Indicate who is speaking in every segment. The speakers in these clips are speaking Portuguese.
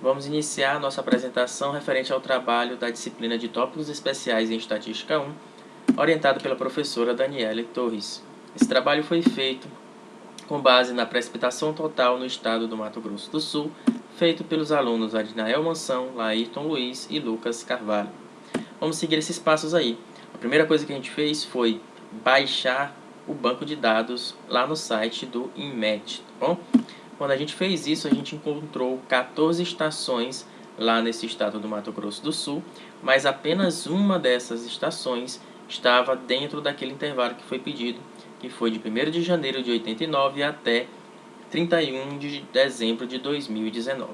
Speaker 1: Vamos iniciar a nossa apresentação referente ao trabalho da disciplina de Tópicos Especiais em Estatística 1, orientado pela professora Daniele Torres. Esse trabalho foi feito com base na precipitação total no estado do Mato Grosso do Sul, feito pelos alunos Adinael Mansão, Laírton Luiz e Lucas Carvalho. Vamos seguir esses passos aí. A primeira coisa que a gente fez foi baixar o banco de dados lá no site do INMET, tá bom? Quando a gente fez isso, a gente encontrou 14 estações lá nesse estado do Mato Grosso do Sul, mas apenas uma dessas estações estava dentro daquele intervalo que foi pedido, que foi de 1º de janeiro de 89 até 31 de dezembro de 2019.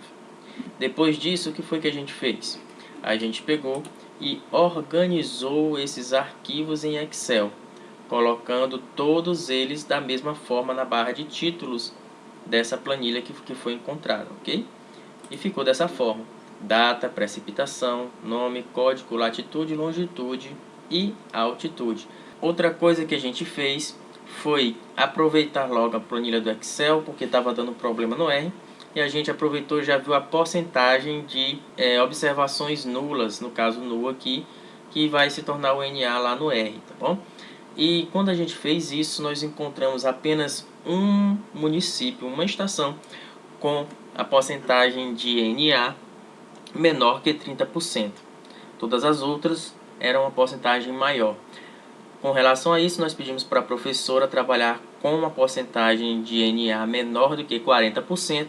Speaker 1: Depois disso, o que foi que a gente fez? A gente pegou e organizou esses arquivos em Excel, colocando todos eles da mesma forma na barra de títulos dessa planilha que foi encontrada, ok? E ficou dessa forma: data, precipitação, nome, código, latitude, longitude e altitude. Outra coisa que a gente fez foi aproveitar logo a planilha do Excel, porque estava dando problema no R, e a gente aproveitou e já viu a porcentagem de observações nulas, no caso nulo aqui, que vai se tornar o NA lá no R, tá bom? E quando a gente fez isso, nós encontramos apenas um município, uma estação, com a porcentagem de NA menor que 30%. Todas as outras eram uma porcentagem maior. Com relação a isso, nós pedimos para a professora trabalhar com uma porcentagem de NA menor do que 40%,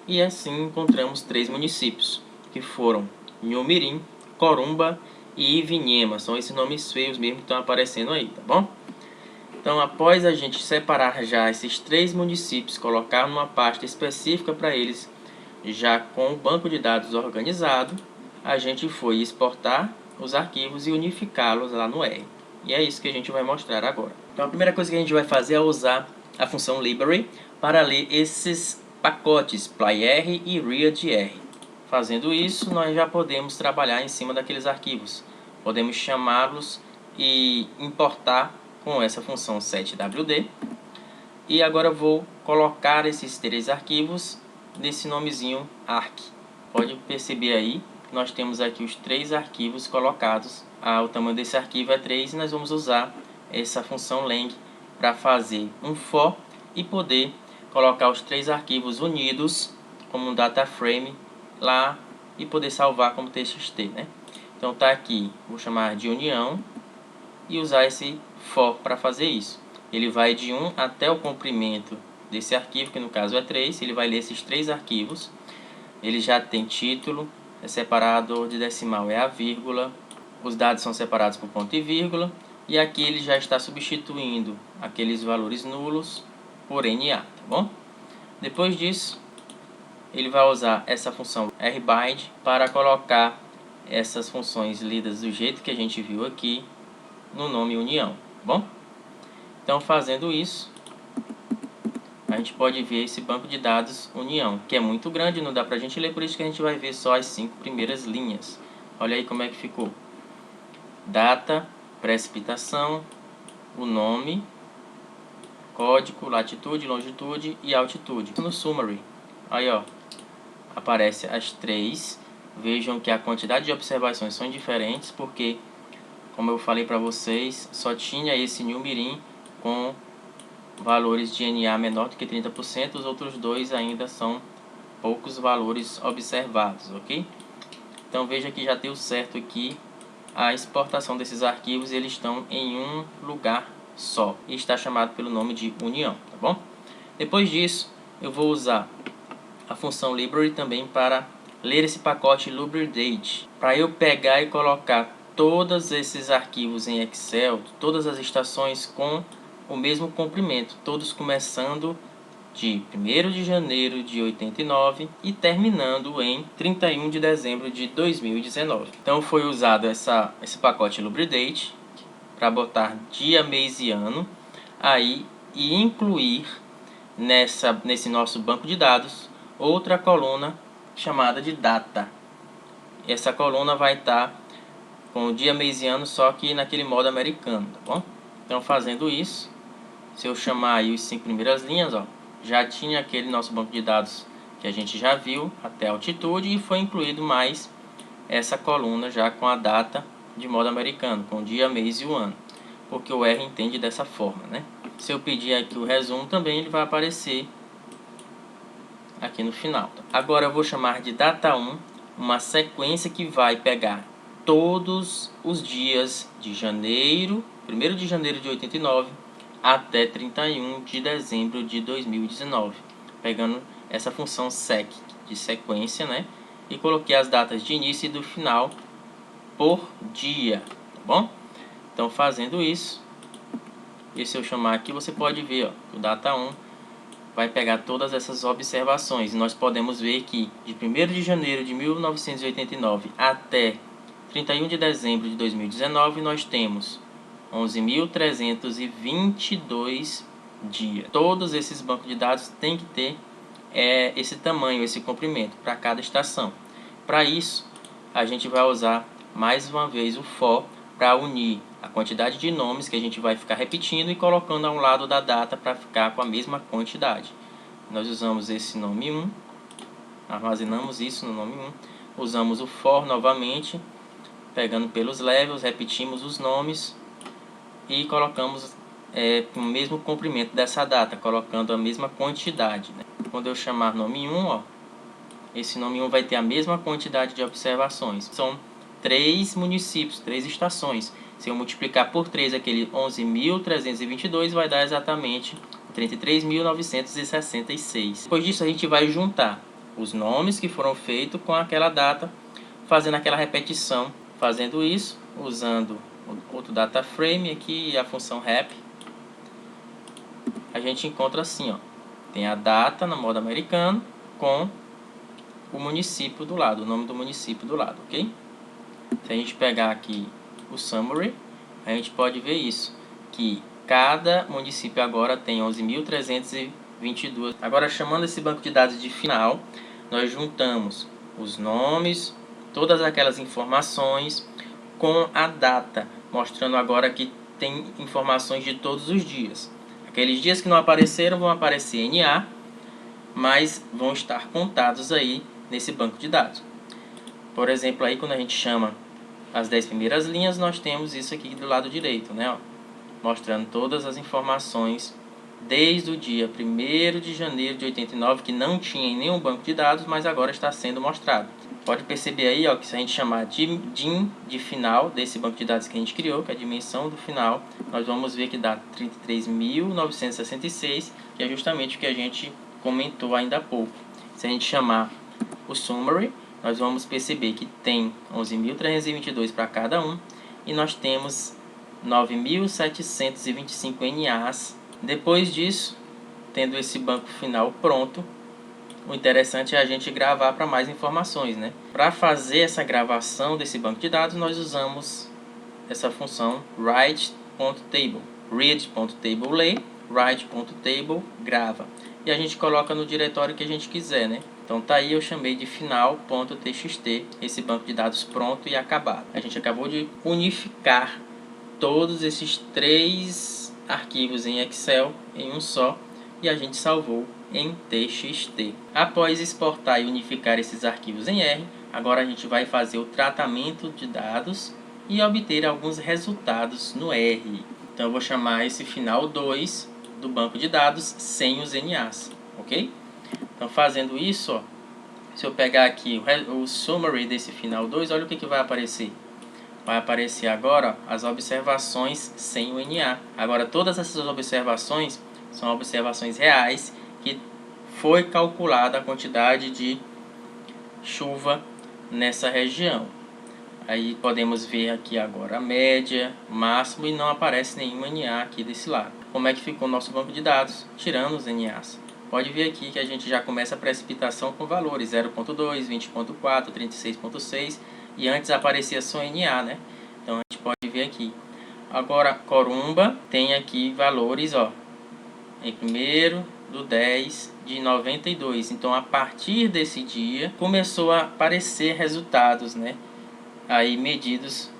Speaker 1: e assim encontramos 3 municípios, que foram Inhumirim, Corumba e Ivinhema. São esses nomes feios mesmo que estão aparecendo aí, tá bom? Então, após a gente separar já esses 3 municípios, colocar numa pasta específica para eles, já com o banco de dados organizado, a gente foi exportar os arquivos e unificá-los lá no R. E é isso que a gente vai mostrar agora. Então, a primeira coisa que a gente vai fazer é usar a função library para ler esses pacotes PlyR e readr. Fazendo isso, nós já podemos trabalhar em cima daqueles arquivos. Podemos chamá-los e importar com essa função setwd. E agora eu vou colocar esses 3 arquivos nesse nomezinho arc. Pode perceber aí que nós temos aqui os 3 arquivos colocados. O tamanho desse arquivo é 3 e nós vamos usar essa função lang para fazer um for e poder colocar os 3 arquivos unidos como um data frame lá e poder salvar como txt, né? Então tá aqui, vou chamar de união e usar esse for para fazer isso. Ele vai de 1 até o comprimento desse arquivo, que no caso é 3. Ele vai ler esses 3 arquivos. Ele já tem título, é separado de decimal, é a vírgula. Os dados são separados por ponto e vírgula. E aqui ele já está substituindo aqueles valores nulos por NA, tá bom? Depois disso, ele vai usar essa função rbind para colocar essas funções lidas do jeito que a gente viu aqui no nome união, tá bom? Então, fazendo isso, a gente pode ver esse banco de dados união, que é muito grande, não dá pra gente ler, por isso que a gente vai ver só as 5 primeiras linhas. Olha aí como é que ficou: data, precipitação, o nome, código, latitude, longitude e altitude. No summary, aí ó, aparece as 3. Vejam que a quantidade de observações são diferentes, porque, como eu falei para vocês, só tinha esse Inhumirim com valores de NA menor do que 30%, os outros 2 ainda são poucos valores observados, ok? Então veja que já deu certo aqui a exportação desses arquivos, eles estão em um lugar só e está chamado pelo nome de união, tá bom? Depois disso, eu vou usar a função library também para ler esse pacote librdate, para eu pegar e colocar todos esses arquivos em Excel, todas as estações com o mesmo comprimento, todos começando de 1º de janeiro de 89 e terminando em 31 de dezembro de 2019. Então foi usado esse pacote librdate para botar dia, mês e ano aí e incluir nesse nosso banco de dados outra coluna chamada de data. Essa coluna vai estar com o dia, mês e ano, só que naquele modo americano, tá bom? Então, fazendo isso, se eu chamar aí os 5 primeiras linhas, ó, já tinha aquele nosso banco de dados que a gente já viu até a altitude, e foi incluído mais essa coluna já com a data de modo americano, com o dia, mês e o ano, porque o R entende dessa forma, né? Se eu pedir aqui o resumo também, ele vai aparecer aqui no final. Agora eu vou chamar de data 1 uma sequência que vai pegar todos os dias de janeiro, 1º de janeiro de 89 até 31 de dezembro de 2019, pegando essa função sec de sequência, né? E coloquei as datas de início e do final por dia, tá bom? Então, fazendo isso, e se eu chamar aqui, você pode ver, ó, o data 1 vai pegar todas essas observações. E nós podemos ver que de 1º de janeiro de 1989 até 31 de dezembro de 2019, nós temos 11.322 dias. Todos esses bancos de dados têm que ter esse tamanho, esse comprimento para cada estação. Para isso, a gente vai usar mais uma vez o for para unir a quantidade de nomes que a gente vai ficar repetindo e colocando ao lado da data para ficar com a mesma quantidade. Nós usamos esse nome 1, armazenamos isso no nome 1, usamos o for novamente, pegando pelos levels, repetimos os nomes e colocamos o mesmo comprimento dessa data, colocando a mesma quantidade, né? Quando eu chamar nome 1, ó, esse nome 1 vai ter a mesma quantidade de observações. São 3 municípios, 3 estações. Se eu multiplicar por 3 aquele 11.322, vai dar exatamente 33.966. Depois disso, a gente vai juntar os nomes que foram feitos com aquela data, fazendo aquela repetição. Fazendo isso, usando outro data frame aqui e a função rep, a gente encontra assim, ó, tem a data no modo americano com o município do lado, o nome do município do lado, ok? Se a gente pegar aqui o summary, a gente pode ver isso, que cada município agora tem 11.322. Agora, chamando esse banco de dados de final, nós juntamos os nomes, todas aquelas informações com a data, mostrando agora que tem informações de todos os dias. Aqueles dias que não apareceram vão aparecer NA, mas vão estar contados aí nesse banco de dados. Por exemplo, aí quando a gente chama as 10 primeiras linhas, nós temos isso aqui do lado direito, né? Ó, mostrando todas as informações desde o dia 1º de janeiro de 89, que não tinha em nenhum banco de dados, mas agora está sendo mostrado. Pode perceber aí, ó, que se a gente chamar de DIN de final desse banco de dados que a gente criou, que é a dimensão do final, nós vamos ver que dá 33.966, que é justamente o que a gente comentou ainda há pouco. Se a gente chamar o summary, nós vamos perceber que tem 11.322 para cada um, e nós temos 9.725 NAs. Depois disso, tendo esse banco final pronto, o interessante é a gente gravar para mais informações, né? Para fazer essa gravação desse banco de dados, nós usamos essa função write.table. Read.table lê, write.table grava. E a gente coloca no diretório que a gente quiser, né? Então tá aí, eu chamei de final.txt esse banco de dados pronto e acabado. A gente acabou de unificar todos esses 3 arquivos em Excel em um só, e a gente salvou em TXT. Após exportar e unificar esses arquivos em R, agora a gente vai fazer o tratamento de dados e obter alguns resultados no R. Então eu vou chamar esse final 2 do banco de dados sem os NAs, ok? Então fazendo isso, ó, se eu pegar aqui o summary desse final 2, olha o que vai aparecer. Vai aparecer agora, ó, as observações sem o NA. Agora todas essas observações são observações reais, que foi calculada a quantidade de chuva nessa região. Aí podemos ver aqui agora a média, máximo, e não aparece nenhum NA aqui desse lado. Como é que ficou o nosso banco de dados, tirando os NAs? Pode ver aqui que a gente já começa a precipitação com valores 0.2, 20.4, 36.6, e antes aparecia só NA, né? Então a gente pode ver aqui. Agora Corumba tem aqui valores, ó, em 1º do 10 de 92. Então a partir desse dia começou a aparecer resultados, né? Aí medidos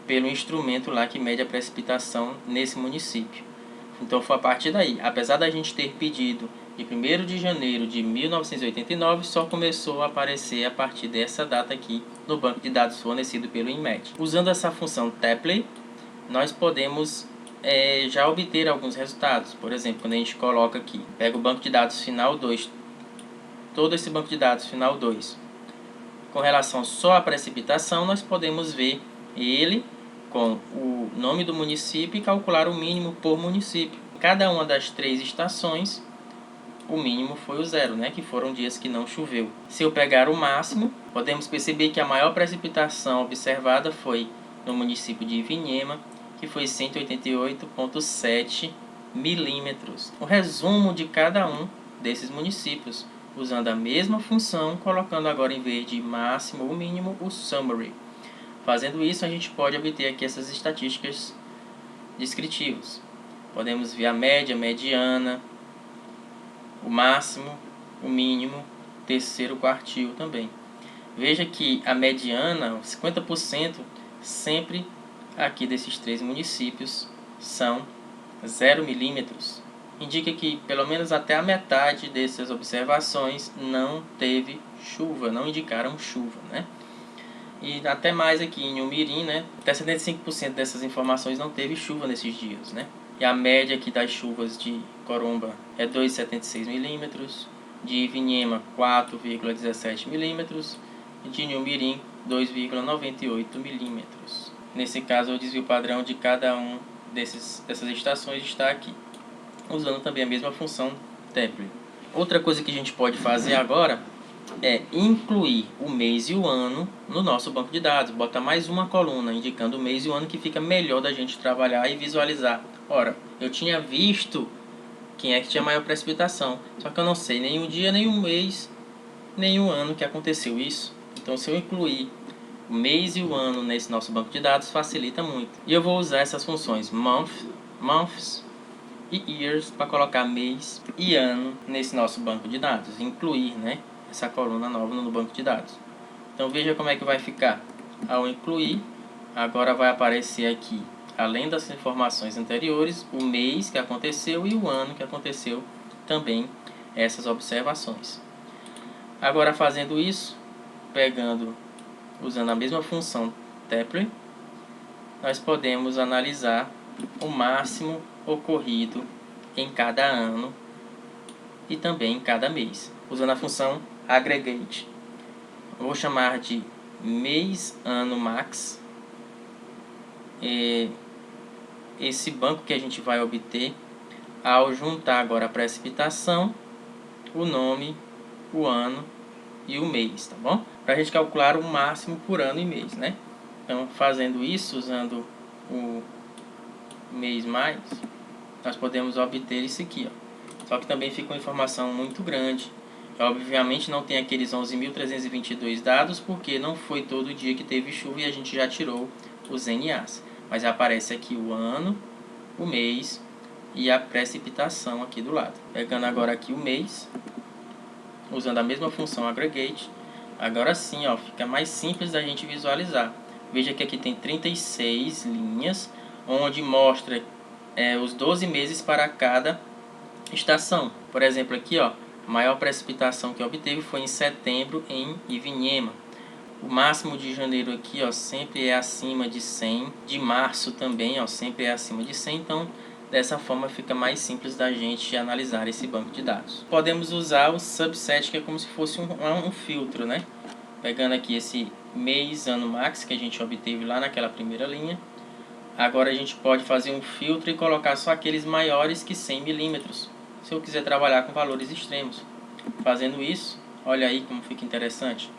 Speaker 1: pelo instrumento lá que mede a precipitação nesse município. Então foi a partir daí. Apesar da gente ter pedido de 1º de janeiro de 1989 só começou a aparecer a partir dessa data aqui no banco de dados fornecido pelo INMET. Usando essa função tapley, nós podemos já obter alguns resultados. Por exemplo, quando a gente coloca aqui, pega o banco de dados final 2, todo esse banco de dados final 2, com relação só à precipitação, nós podemos ver ele com o nome do município e calcular o mínimo por município. Cada uma das 3 estações, o mínimo foi o 0, né? Que foram dias que não choveu. Se eu pegar o máximo, podemos perceber que a maior precipitação observada foi no município de Ivinhema, que foi 188,7 milímetros. O resumo de cada um desses municípios, usando a mesma função, colocando agora em vez de máximo ou mínimo, o summary. Fazendo isso, a gente pode obter aqui essas estatísticas descritivas. Podemos ver a média, mediana, o máximo, o mínimo, terceiro quartil também. Veja que a mediana, 50%, sempre aqui desses 3 municípios são 0 milímetros. Indica que pelo menos até a metade dessas observações não teve chuva, não indicaram chuva, né? E até mais aqui em Umirim, né? Até 75% dessas informações não teve chuva nesses dias, né? E a média aqui das chuvas de Corumba é 2,76 milímetros, de Ivinhema 4,17 milímetros e de Umirim 2,98 milímetros. Nesse caso, o desvio padrão de cada um dessas estações está aqui, usando também a mesma função tapley. Outra coisa que a gente pode fazer agora é incluir o mês e o ano no nosso banco de dados. Bota mais uma coluna indicando o mês e o ano, que fica melhor da gente trabalhar e visualizar. Ora, eu tinha visto quem é que tinha maior precipitação, só que eu não sei nem o dia, nem o mês, nem o ano que aconteceu isso. Então, se eu incluir o mês e o ano nesse nosso banco de dados, facilita muito. E eu vou usar essas funções months e years para colocar mês e ano nesse nosso banco de dados, incluir, né, essa coluna nova no banco de dados. Então veja como é que vai ficar. Ao incluir, agora vai aparecer aqui, além das informações anteriores, o mês que aconteceu e o ano que aconteceu também essas observações. Agora fazendo isso, usando a mesma função tapley, nós podemos analisar o máximo ocorrido em cada ano e também em cada mês, usando a função aggregate. Vou chamar de mês, ano, max. Esse banco que a gente vai obter ao juntar agora a precipitação, o nome, o ano e o mês, tá bom? Para a gente calcular o máximo por ano e mês, né? Então, fazendo isso, usando o mês mais, nós podemos obter isso aqui, ó. Só que também fica uma informação muito grande. Obviamente não tem aqueles 11.322 dados, porque não foi todo dia que teve chuva e a gente já tirou os NAs. Mas aparece aqui o ano, o mês e a precipitação aqui do lado. Pegando agora aqui o mês, usando a mesma função aggregate, agora sim, ó, fica mais simples da gente visualizar. Veja que aqui tem 36 linhas, onde mostra os 12 meses para cada estação. Por exemplo, aqui, ó, a maior precipitação que obteve foi em setembro em Ivinhema. O máximo de janeiro aqui, ó, sempre é acima de 100. De março também, ó, sempre é acima de 100. Então, dessa forma fica mais simples da gente analisar esse banco de dados. Podemos usar o subset, que é como se fosse um filtro, né? Pegando aqui esse mês, ano, max, que a gente obteve lá naquela primeira linha. Agora a gente pode fazer um filtro e colocar só aqueles maiores que 100 milímetros. Se eu quiser trabalhar com valores extremos. Fazendo isso, olha aí como fica interessante.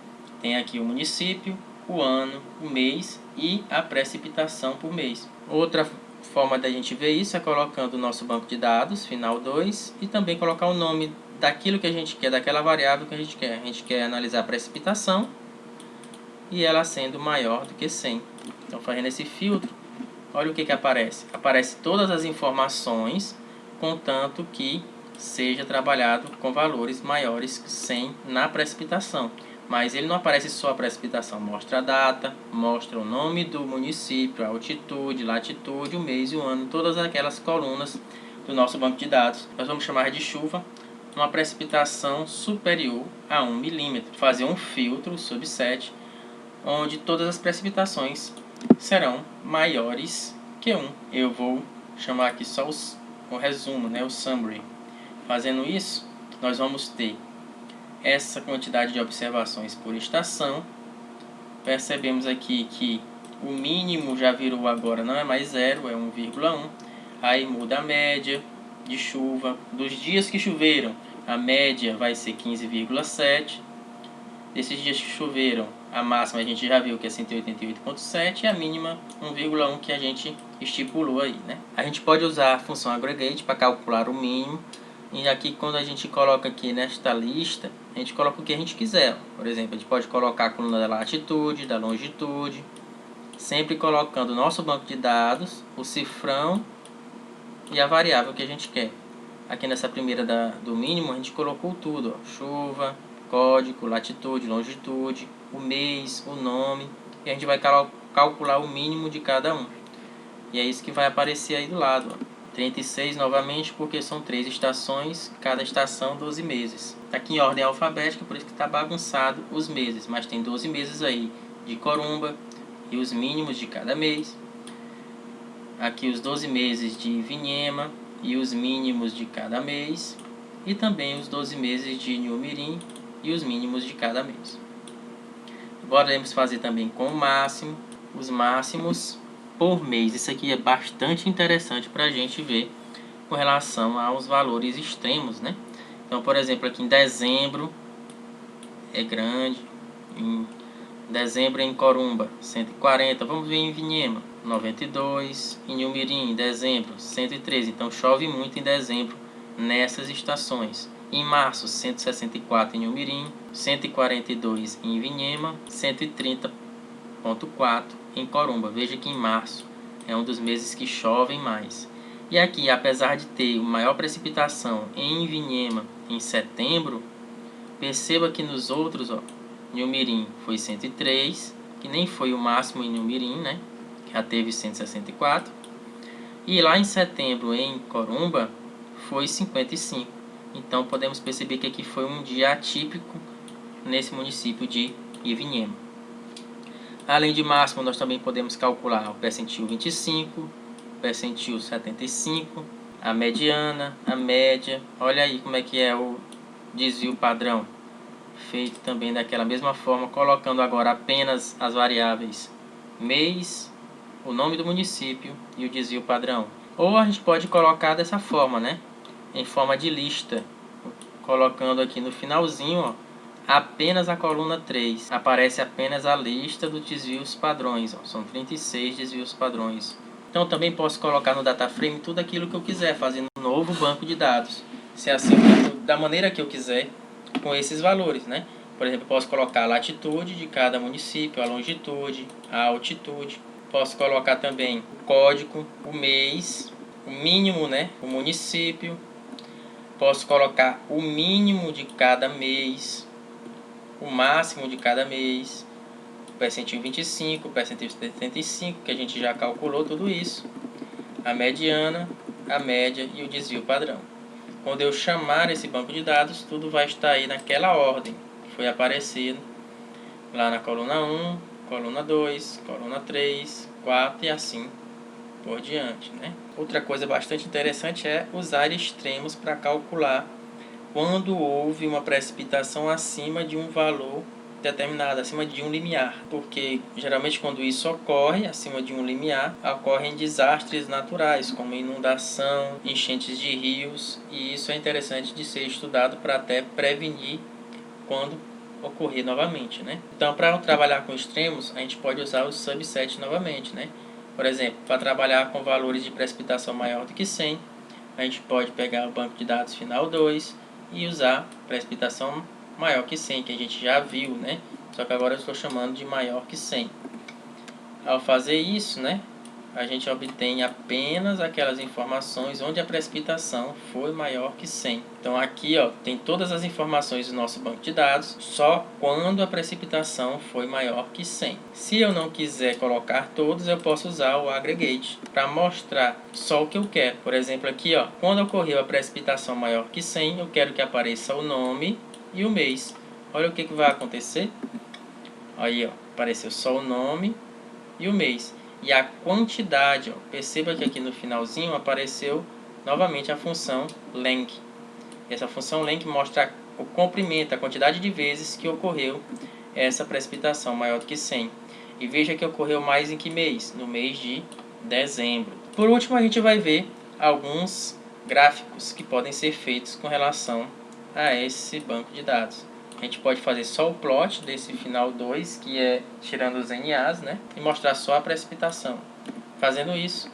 Speaker 1: Tem aqui o município, o ano, o mês e a precipitação por mês. Outra forma da gente ver isso é colocando o nosso banco de dados, final 2, e também colocar o nome daquilo que a gente quer, daquela variável que a gente quer. A gente quer analisar a precipitação e ela sendo maior do que 100. Então, fazendo esse filtro, olha o que aparece. Aparece todas as informações, contanto que seja trabalhado com valores maiores que 100 na precipitação. Mas ele não aparece só a precipitação, mostra a data, mostra o nome do município, a altitude, latitude, o mês e o ano, todas aquelas colunas do nosso banco de dados. Nós vamos chamar de chuva, uma precipitação superior a 1 milímetro. Fazer um filtro subset, onde todas as precipitações serão maiores que 1. Eu vou chamar aqui só o resumo, né, o summary. Fazendo isso, nós vamos ter essa quantidade de observações por estação. Percebemos aqui que o mínimo já virou agora, não é mais 0, é 1,1. Aí muda a média de chuva. Dos dias que choveram, a média vai ser 15,7. Desses dias que choveram, a máxima a gente já viu que é 188,7 e a mínima 1,1 que a gente estipulou aí, né? A gente pode usar a função aggregate para calcular o mínimo. E aqui, quando a gente coloca aqui nesta lista, a gente coloca o que a gente quiser. Por exemplo, a gente pode colocar a coluna da latitude, da longitude, sempre colocando o nosso banco de dados, o cifrão e a variável que a gente quer. Aqui nessa primeira do mínimo, a gente colocou tudo, ó, chuva, código, latitude, longitude, o mês, o nome, e a gente vai calcular o mínimo de cada um. E é isso que vai aparecer aí do lado, ó. 36 novamente, porque são 3 estações, cada estação 12 meses. Está aqui em ordem alfabética, por isso que está bagunçado os meses, mas tem 12 meses aí de Corumba e os mínimos de cada mês. Aqui os 12 meses de Vinhema e os mínimos de cada mês. E também os 12 meses de Inhumirim e os mínimos de cada mês. Agora vamos fazer também com o máximo, os máximos por mês. Isso aqui é bastante interessante para a gente ver com relação aos valores extremos, né? Então, por exemplo, aqui em dezembro é grande, em dezembro em Corumba 140, vamos ver em Vinhema 92, em Inhumirim em dezembro 113, então chove muito em dezembro nessas estações. Em março 164 em Inhumirim, 142 em Vinhema, 130,4 em Corumba. Veja que em março é um dos meses que chovem mais. E aqui, apesar de ter maior precipitação em Vinhema em setembro, perceba que nos outros, ó, Inhumirim foi 103, que nem foi o máximo em Inhumirim, né? Que já teve 164. E lá em setembro em Corumba foi 55. Então podemos perceber que aqui foi um dia atípico nesse município de Ivinhema. Além de máximo, nós também podemos calcular o percentil 25, o percentil 75, a mediana, a média. Olha aí como é que é o desvio padrão. Feito também daquela mesma forma, colocando agora apenas as variáveis mês, o nome do município e o desvio padrão. Ou a gente pode colocar dessa forma, né? Em forma de lista, colocando aqui no finalzinho, ó, apenas a coluna 3, aparece apenas a lista dos desvios padrões, ó, são 36 desvios padrões. Então também posso colocar no DataFrame tudo aquilo que eu quiser, fazendo um novo banco de dados, se assim da maneira que eu quiser, com esses valores, né? Por exemplo, eu posso colocar a latitude de cada município, a longitude, a altitude. Posso colocar também o código, o mês, o mínimo, né? O município. Posso colocar o mínimo de cada mês, o máximo de cada mês, o percentil 25, o percentil 75, que a gente já calculou tudo isso, a mediana, a média e o desvio padrão. Quando eu chamar esse banco de dados, tudo vai estar aí naquela ordem que foi aparecendo lá na coluna 1, coluna 2, coluna 3, 4 e assim por diante, né? Outra coisa bastante interessante é usar extremos para calcular quando houve uma precipitação acima de um valor determinado, acima de um limiar, porque geralmente quando isso ocorre, acima de um limiar, ocorrem desastres naturais, como inundação, enchentes de rios, e isso é interessante de ser estudado para até prevenir quando ocorrer novamente, né? Então, para trabalhar com extremos, a gente pode usar o subset novamente, né? Por exemplo, para trabalhar com valores de precipitação maior do que 100, a gente pode pegar o banco de dados final 2 e usar precipitação maior que 100, que a gente já viu, né? Só que agora eu estou chamando de maior que 100. Ao fazer isso, né? a gente obtém apenas aquelas informações onde a precipitação foi maior que 100. Então aqui tem todas as informações do nosso banco de dados, só quando a precipitação foi maior que 100. Se eu não quiser colocar todos, eu posso usar o aggregate para mostrar só o que eu quero. Por exemplo, aqui quando ocorreu a precipitação maior que 100, eu quero que apareça o nome e o mês. Olha o que vai acontecer. Aí apareceu só o nome e o mês. E a quantidade, perceba que aqui no finalzinho apareceu novamente a função length. Essa função length mostra o comprimento, a quantidade de vezes que ocorreu essa precipitação maior do que 100. E veja que ocorreu mais em que mês? No mês de dezembro. Por último, a gente vai ver alguns gráficos que podem ser feitos com relação a esse banco de dados. A gente pode fazer só o plot desse final 2, que é tirando os NAs, né? E mostrar só a precipitação. Fazendo isso,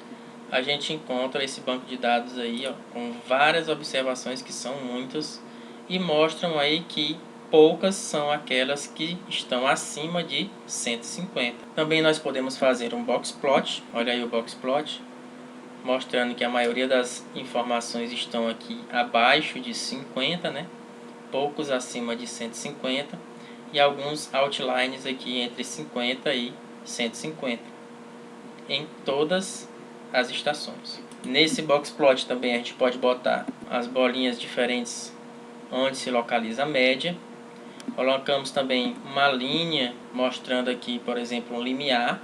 Speaker 1: a gente encontra esse banco de dados aí, com várias observações, que são muitas, e mostram aí que poucas são aquelas que estão acima de 150. Também nós podemos fazer um box plot. Olha aí o box plot, mostrando que a maioria das informações estão aqui abaixo de 50, né? Poucos acima de 150 e alguns outlines aqui entre 50 e 150 em todas as estações. Nesse box plot também a gente pode botar as bolinhas diferentes onde se localiza a média. Colocamos também uma linha mostrando aqui, por exemplo, um limiar.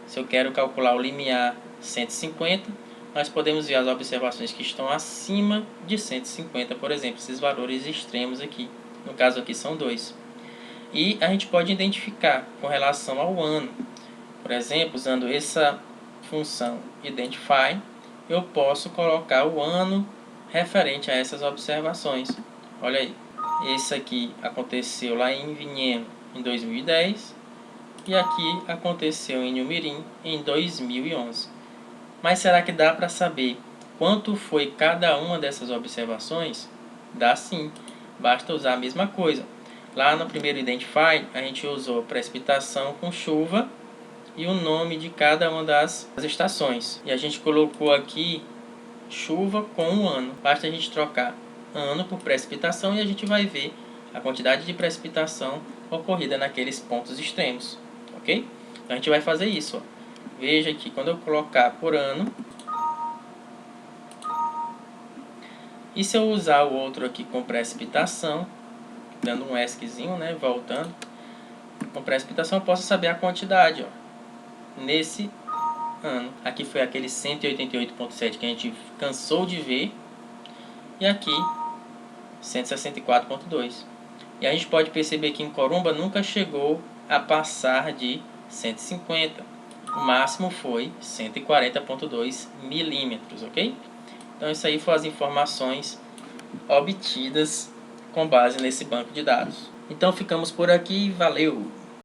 Speaker 1: Se eu quero calcular o limiar 150, nós podemos ver as observações que estão acima de 150, por exemplo, esses valores extremos aqui. No caso aqui são 2. E a gente pode identificar com relação ao ano. Por exemplo, usando essa função identify, eu posso colocar o ano referente a essas observações. Olha aí, esse aqui aconteceu lá em Vinhedo em 2010 e aqui aconteceu em Nhumirim em 2011. Mas será que dá para saber quanto foi cada uma dessas observações? Dá sim, basta usar a mesma coisa. Lá no primeiro Identify, a gente usou precipitação com chuva e o nome de cada uma das estações. E a gente colocou aqui chuva com o ano. Basta a gente trocar ano por precipitação e a gente vai ver a quantidade de precipitação ocorrida naqueles pontos extremos. Ok? Então a gente vai fazer isso. Veja que quando eu colocar por ano, e se eu usar o outro aqui com precipitação, dando um ESCzinho, né, voltando, com precipitação eu posso saber a quantidade, nesse ano. Aqui foi aquele 188.7 que a gente cansou de ver, e aqui 164.2. E a gente pode perceber que em Corumba nunca chegou a passar de 150. O máximo foi 140.2 milímetros, ok? Então isso aí foram as informações obtidas com base nesse banco de dados. Então ficamos por aqui, valeu!